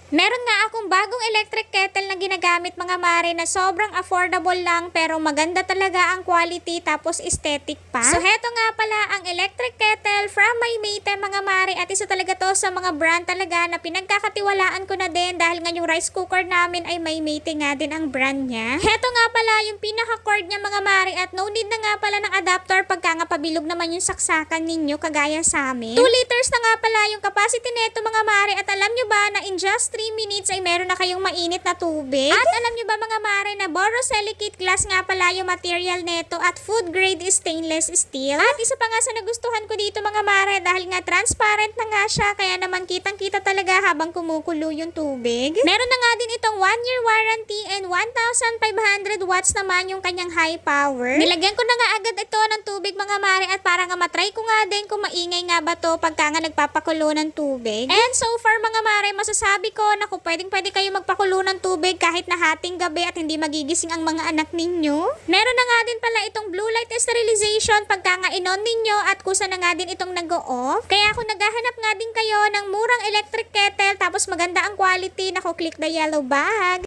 Meron nga akong bagong electric kettle na ginagamit mga mare na sobrang affordable lang pero maganda talaga ang quality tapos aesthetic pa. So heto nga pala ang electric kettle from Maymate mga mare at isa talaga to sa mga brand talaga na pinagkakatiwalaan ko na din dahil nga yung rice cooker namin ay Maymate nga din ang brand niya. Heto nga pala yung pinaka-cord niya mga mare at no need na nga pala ng adapter pagka nga pabilog naman yung saksakan ninyo kagaya sa amin. 2 liters na nga pala yung capacity nito mga mare at alam nyo ba na in just 3 minutes ay meron na kayong mainit na tubig. At alam nyo ba mga mare na borosilicate glass nga pala yung material neto at food grade stainless steel. At isa pa nga sa nagustuhan ko dito mga mare dahil nga transparent na nga siya kaya naman kitang kita talaga habang kumukulo yung tubig. Meron na nga din itong 1-year warranty and 1,500 watts naman yung kanyang high power. Nilagyan ko na nga agad ito ng tubig mga mare at para nga matry ko nga din kung maingay nga ba to pagka nga nagpapakulo ng tubig. And so far mga mare masasabi ko na kung pwede kayo magpakulo ng tubig kahit na hating gabi at hindi magigising ang mga anak ninyo. Meron na nga din pala itong blue light sterilization pagka nga inon ninyo at kusa na nga din itong nag-o-off. Kaya kung naghahanap nga din kayo ng murang electric kettle tapos maganda ang quality, naku, click the yellow bag.